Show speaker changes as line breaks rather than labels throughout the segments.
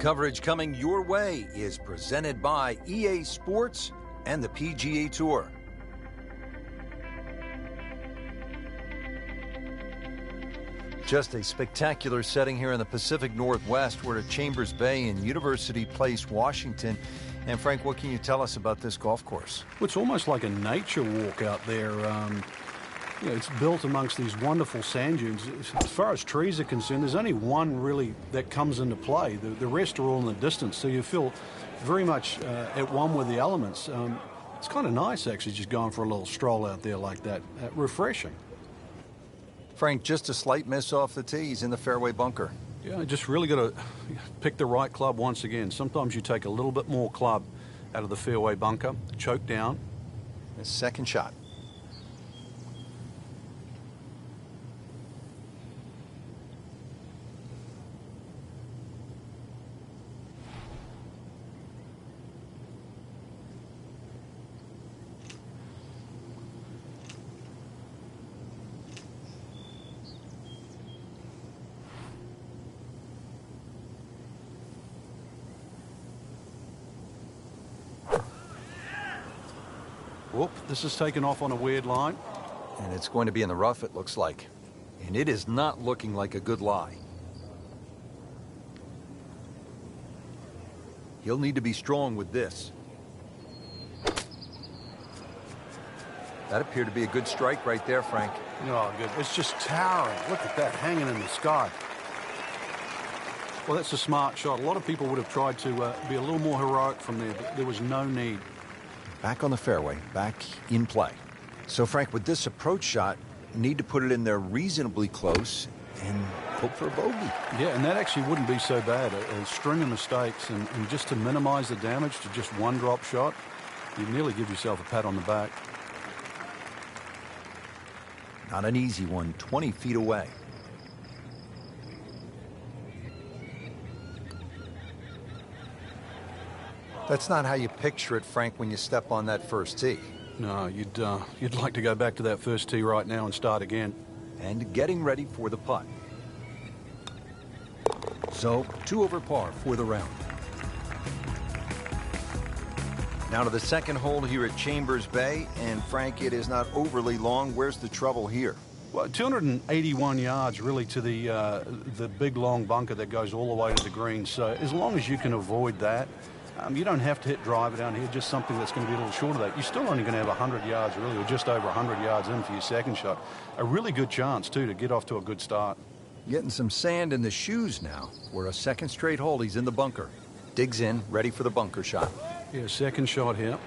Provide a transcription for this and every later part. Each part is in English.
Coverage coming your way is presented by EA Sports and the PGA Tour. Just a spectacular setting here in the Pacific Northwest. We're at Chambers Bay in University Place, Washington. And Frank, what can you tell us about this golf course?
Well, it's almost like a nature walk out there. It's built amongst these wonderful sand dunes. As far as trees are concerned, there's only one really that comes into play. The rest are all in the distance, so you feel very much at one with the elements. It's kind of nice, actually, just going for a little stroll out there like that. Refreshing.
Frank, just a slight miss off the tee. He's in the fairway bunker.
Yeah, just really got to pick the right club once again. Sometimes you take a little bit more club out of the fairway bunker, choke down.
His second shot.
Whoop, this is taken off on a weird line.
And it's going to be in the rough, it looks like. And it is not looking like a good lie. He'll need to be strong with this. That appeared to be a good strike right there, Frank.
Oh, good. It's just towering. Look at that, hanging in the sky. Well, that's a smart shot. A lot of people would have tried to be a little more heroic from there, but there was no need.
Back on the fairway, back in play. So, Frank, with this approach shot, you need to put it in there reasonably close and hope for a bogey.
Yeah, and that actually wouldn't be so bad. A string of mistakes, and just to minimize the damage to just one drop shot, you nearly give yourself a pat on the back.
Not an easy one, 20 feet away. That's not how you picture it, Frank, when you step on that first tee.
No, you'd like to go back to that first tee right now and start again.
And getting ready for the putt. So, 2 over par for the round. Now to the second hole here at Chambers Bay, and Frank, it is not overly long. Where's the trouble here?
Well, 281 yards really to the big long bunker that goes all the way to the green. So as long as you can avoid that, you don't have to hit driver down here, just something that's going to be a little short of that. You're still only going to have 100 yards really, or just over 100 yards in for your second shot. A really good chance too to get off to a good start.
Getting some sand in the shoes now. For a second straight hole, he's in the bunker. Digs in, ready for the bunker shot.
Yeah, second shot here.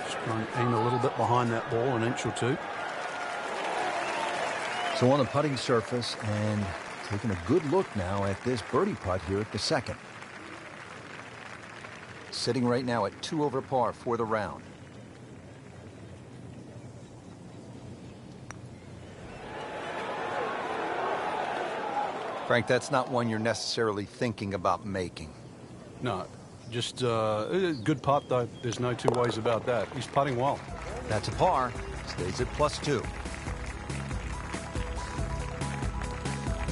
Just trying to aim a little bit behind that ball, an inch or two.
So on the putting surface, and taking a good look now at this birdie putt here at the second. Sitting right now at 2 over par for the round. Frank, that's not one you're necessarily thinking about making.
No, just good putt, though. There's no two ways about that. He's putting well.
That's a par. Stays at +2.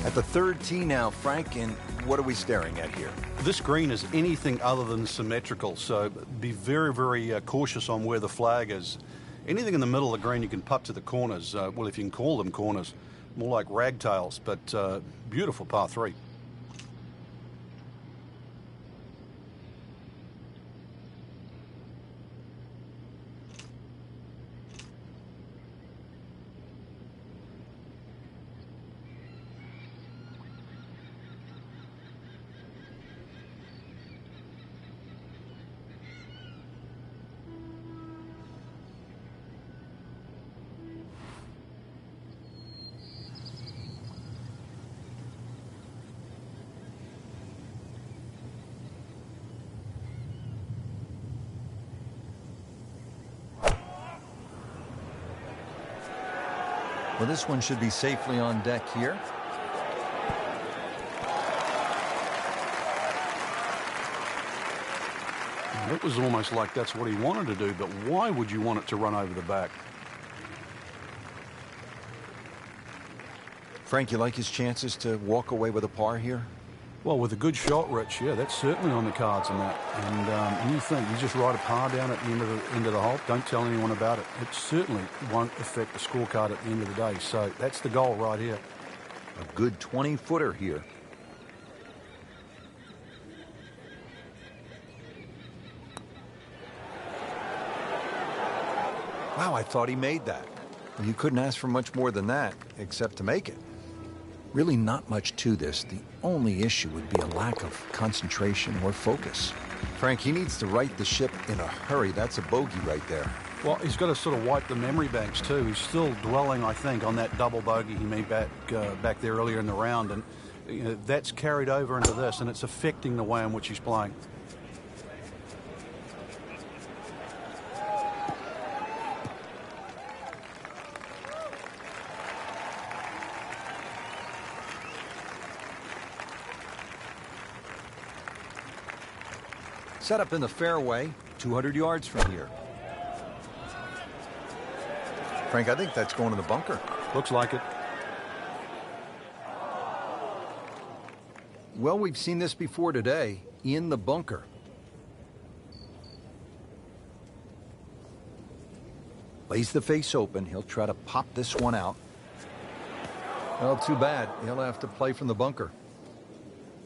At the third tee now, Frank, and what are we staring at here?
This green is anything other than symmetrical, so be very, very cautious on where the flag is. Anything in the middle of the green you can putt to the corners. Well, if you can call them corners, more like ragtails, but beautiful par 3.
Well, this one should be safely on deck here.
It was almost like that's what he wanted to do, but why would you want it to run over the back?
Frank, you like his chances to walk away with a par here?
Well, with a good shot, Rich, yeah, that's certainly on the cards in that. And you think you just write a par down at the end of the hole. Don't tell anyone about it. It certainly won't affect the scorecard at the end of the day. So that's the goal right here.
A good 20-footer here. Wow, I thought he made that. You couldn't ask for much more than that, except to make it. Really not much to this. The only issue would be a lack of concentration or focus. Frank, he needs to right the ship in a hurry. That's a bogey right there.
Well, he's got to sort of wipe the memory banks too. He's still dwelling, I think, on that double bogey he made back there earlier in the round, and that's carried over into this, and it's affecting the way in which he's playing.
Set up in the fairway, 200 yards from here. Frank, I think that's going to the bunker.
Looks like it.
Well, we've seen this before today, in the bunker. Lays the face open. He'll try to pop this one out. Well, too bad. He'll have to play from the bunker.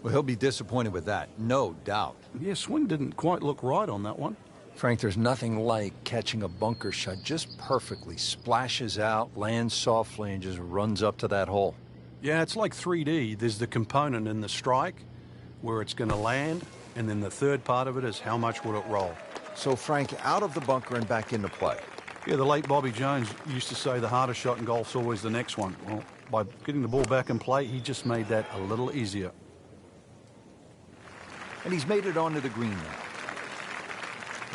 Well, he'll be disappointed with that, no doubt.
Yeah, swing didn't quite look right on that one.
Frank, there's nothing like catching a bunker shot just perfectly. Splashes out, lands softly, and just runs up to that hole.
Yeah, it's like 3D. There's the component in the strike where it's going to land, and then the third part of it is how much will it roll.
So, Frank, out of the bunker and back into play.
Yeah, the late Bobby Jones used to say the hardest shot in golf's always the next one. Well, by getting the ball back in play, he just made that a little easier.
And he's made it onto the green now.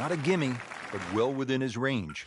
Not a gimme, but well within his range.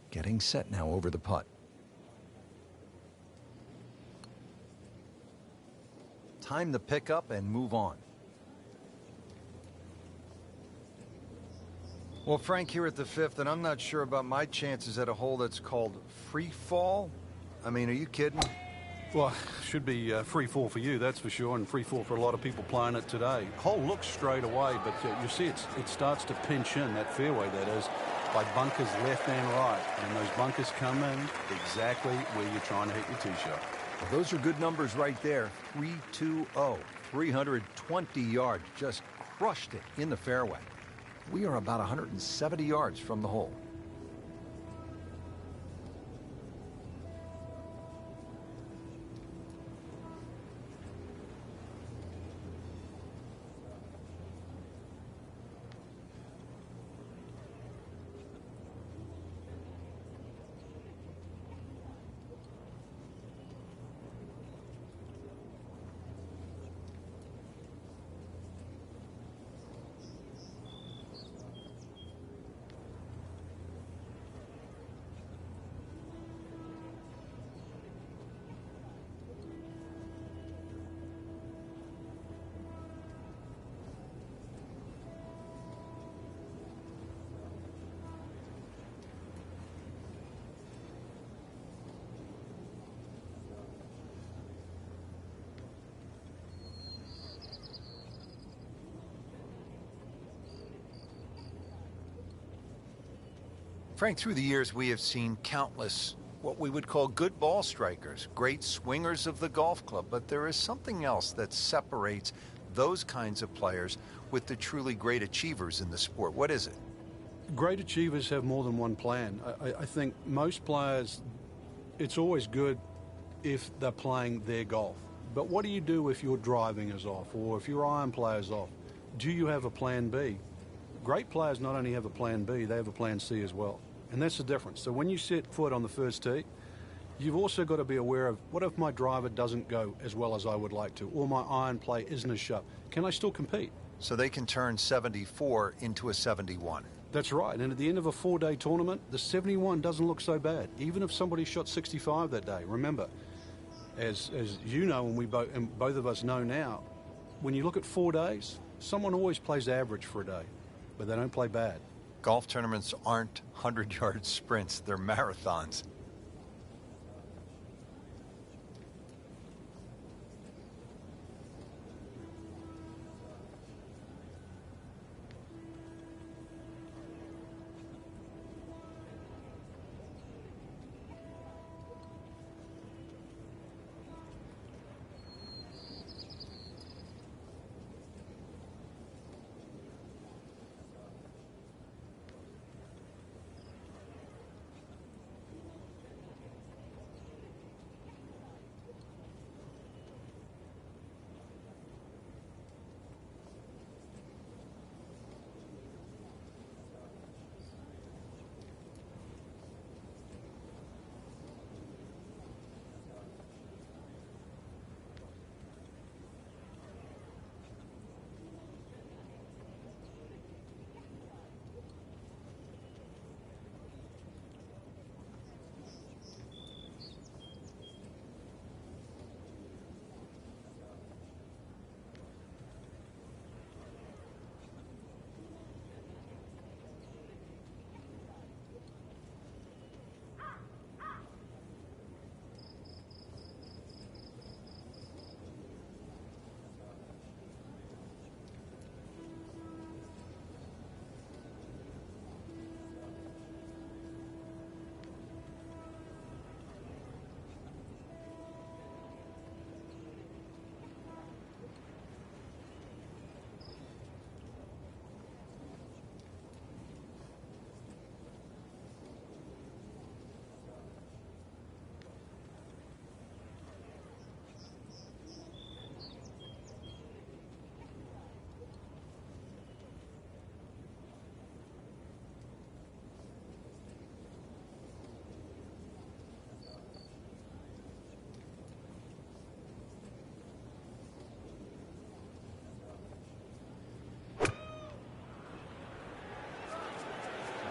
Getting set now over the putt. Time to pick up and move on. Well, Frank, here at the fifth, and I'm not sure about my chances at a hole that's called free fall. I mean, are you kidding?
Well, should be free fall for you, that's for sure, and free fall for a lot of people playing it today. Hole looks straight away, but you see it starts to pinch in, that fairway that is, by bunkers left and right. And those bunkers come in exactly where you're trying to hit your tee shot.
Well, those are good numbers right there. 320, 320 yards. Just crushed it in the fairway. We are about 170 yards from the hole. Frank, through the years, we have seen countless what we would call good ball strikers, great swingers of the golf club, but there is something else that separates those kinds of players with the truly great achievers in the sport. What is it?
Great achievers have more than one plan. I think most players, it's always good if they're playing their golf. But what do you do if your driving is off or if your iron play is off? Do you have a plan B? Great players not only have a plan B, they have a plan C as well. And that's the difference. So when you set foot on the first tee, you've also got to be aware of, what if my driver doesn't go as well as I would like to, or my iron play isn't as sharp? Can I still compete?
So they can turn 74 into a 71.
That's right. And at the end of a 4-day tournament, the 71 doesn't look so bad, even if somebody shot 65 that day. Remember, as you know, and both of us know now, when you look at 4 days, someone always plays average for a day, but they don't play bad.
Golf tournaments aren't 100-yard sprints, they're marathons.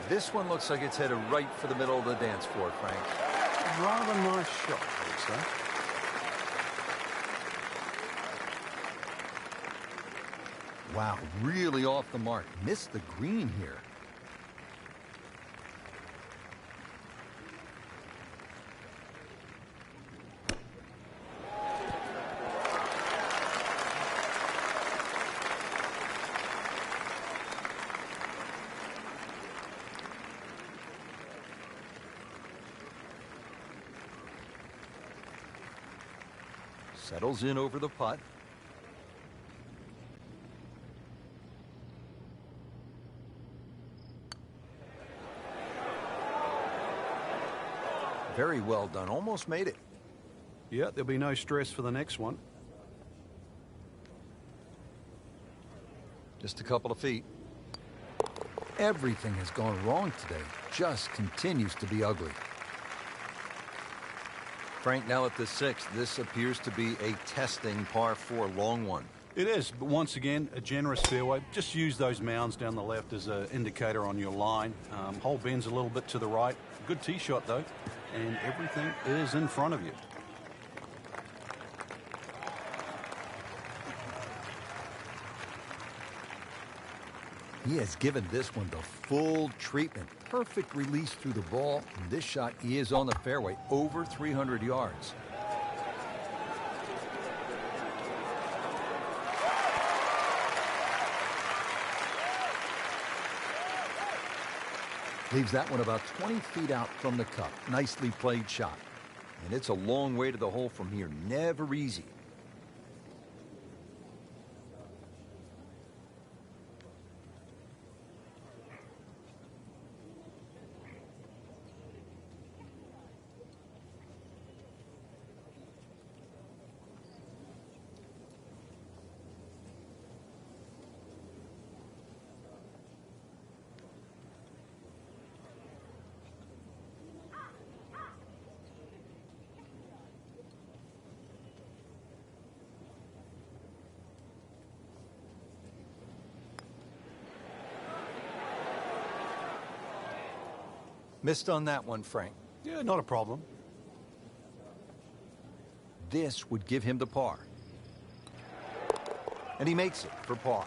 This one looks like it's headed right for the middle of the dance floor, Frank.
Rather nice shot, I would say.
Wow, really off the mark. Missed the green here. Settles in over the putt. Very well done. Almost made it.
Yeah, there'll be no stress for the next one.
Just a couple of feet. Everything has gone wrong today. Just continues to be ugly. Frank, now at the sixth, this appears to be a testing par 4 long one.
It is, but once again, a generous fairway. Just use those mounds down the left as an indicator on your line. Hole bends a little bit to the right. Good tee shot, though, and everything is in front of you.
He has given this one the full treatment. Perfect release through the ball. And this shot, he is on the fairway, over 300 yards. Leaves that one about 20 feet out from the cup. Nicely played shot. And it's a long way to the hole from here. Never easy. Missed on that one, Frank.
Yeah, not a problem.
This would give him the par. And he makes it for par.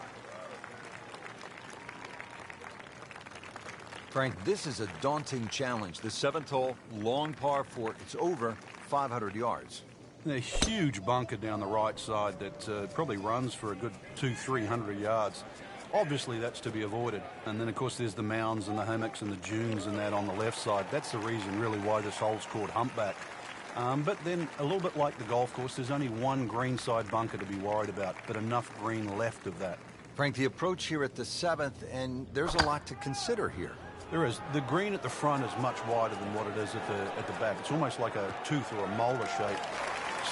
Frank, this is a daunting challenge. The 7th hole, long par 4. It's over 500 yards.
A huge bunker down the right side that probably runs for a good 200-300 yards. Obviously, that's to be avoided. And then, of course, there's the mounds and the hammocks and the dunes and that on the left side. That's the reason, really, why this hole's called Humpback. But then, a little bit like the golf course, there's only one greenside bunker to be worried about, but enough green left of that.
Frank, the approach here at the 7th, and there's a lot to consider here.
There is. The green at the front is much wider than what it is at the back. It's almost like a tooth or a molar shape.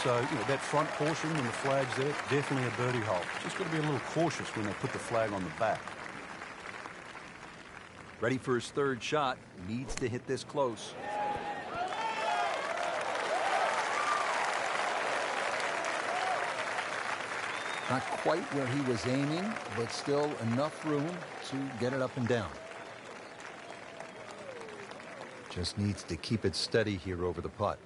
So, that front portion and the flags there, definitely a birdie hole. Just got to be a little cautious when they put the flag on the back.
Ready for his 3rd shot. Needs to hit this close. Not quite where he was aiming, but still enough room to get it up and down. Just needs to keep it steady here over the putt.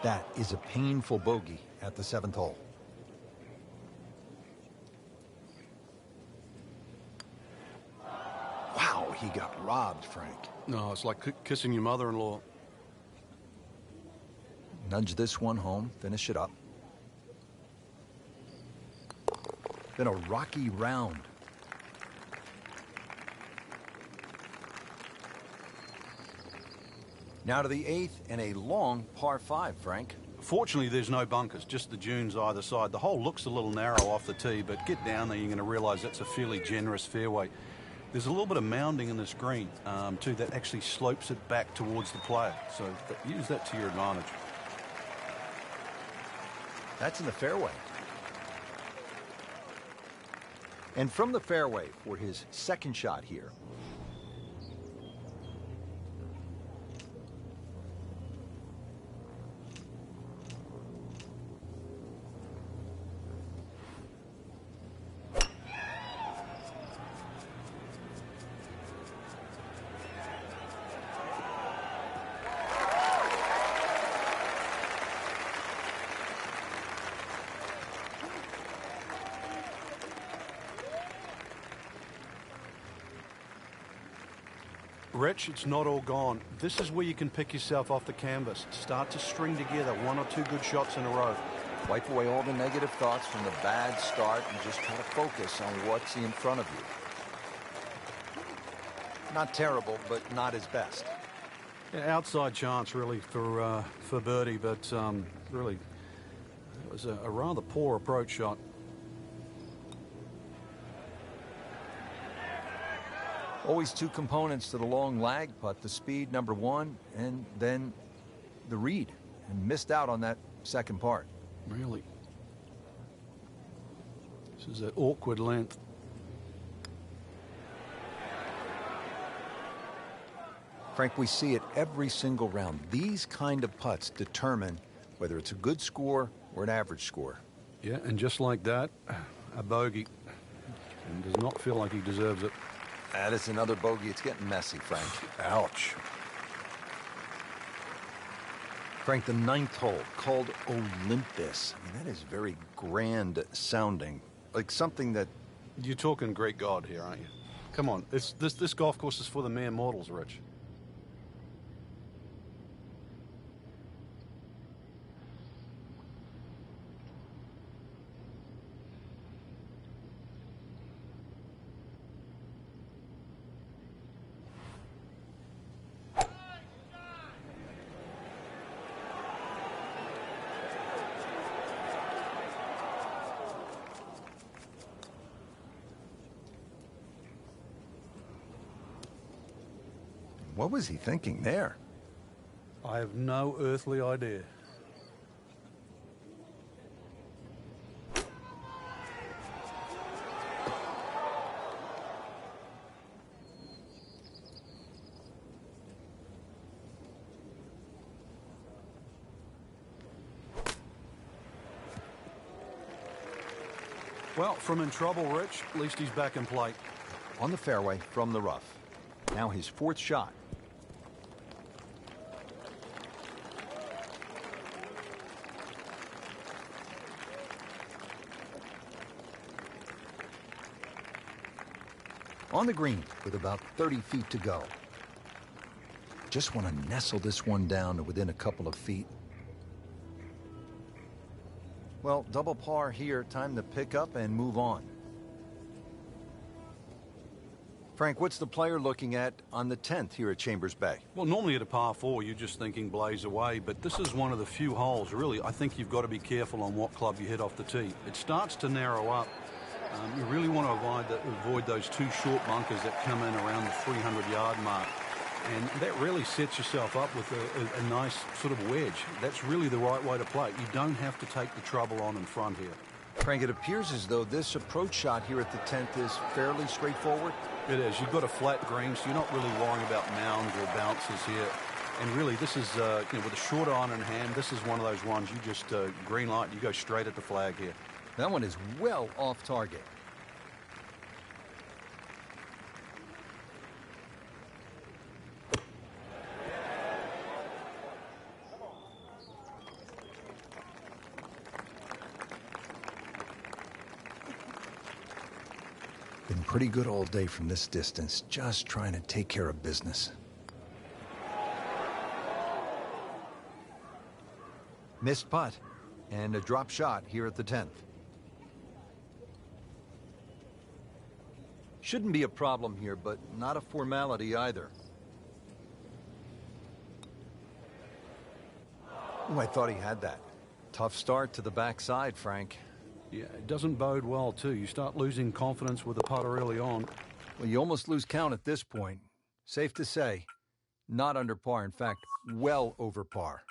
That is a painful bogey at the 7th hole. Wow, he got robbed, Frank.
No, it's like kissing your mother-in-law.
Nudge this one home, finish it up. Been a rocky round. Now to the 8th and a long par 5, Frank.
Fortunately, there's no bunkers, just the dunes either side. The hole looks a little narrow off the tee, but get down there, you're going to realize that's a fairly generous fairway. There's a little bit of mounding in this green, too, that actually slopes it back towards the player. So use that to your advantage.
That's in the fairway. And from the fairway for his 2nd shot here.
Rich, it's not all gone. This is where you can pick yourself off the canvas. Start to string together 1 or 2 good shots in a row.
Wipe away all the negative thoughts from the bad start and just try to focus on what's in front of you. Not terrible, but not his best.
Yeah, outside chance, really, for birdie, but really, it was a rather poor approach shot.
Always 2 components to the long lag putt, the speed, number 1, and then the read. And missed out on that 2nd part.
Really? This is an awkward length.
Frank, we see it every single round. These kind of putts determine whether it's a good score or an average score.
Yeah, and just like that, a bogey. And does not feel like he deserves it.
That is another bogey. It's getting messy, Frank.
Ouch.
Frank, the 9th hole, called Olympus. I mean, that is very grand sounding. Like something that...
You're talking Greek god here, aren't you? Come on, this golf course is for the mere mortals, Rich.
What was he thinking there?
I have no earthly idea. Well, from in trouble, Rich, at least he's back in play.
On the fairway from the rough. Now his fourth shot. On the green with about 30 feet to go. Just want to nestle this one down to within a couple of feet. Well, double par here, time to pick up and move on. Frank, what's the player looking at on the 10th here at Chambers Bay?
Well, normally at a par 4, you're just thinking blaze away, but this is one of the few holes, really, I think you've got to be careful on what club you hit off the tee. It starts to narrow up. You really want to avoid those two short bunkers that come in around the 300-yard mark. And that really sets yourself up with a nice sort of wedge. That's really the right way to play. You don't have to take the trouble on in front here.
Frank, it appears as though this approach shot here at the 10th is fairly straightforward.
It is. You've got a flat green, so you're not really worrying about mounds or bounces here. And really, this is, with a short iron in hand, this is one of those ones you just green light, you go straight at the flag here.
That one is well off target. Been pretty good all day from this distance, just trying to take care of business. Missed putt and a drop shot here at the 10th. Shouldn't be a problem here, but not a formality either. Oh, I thought he had that. Tough start to the backside, Frank.
Yeah, it doesn't bode well, too. You start losing confidence with the putter early on.
Well, you almost lose count at this point. Safe to say, not under par. In fact, well over par.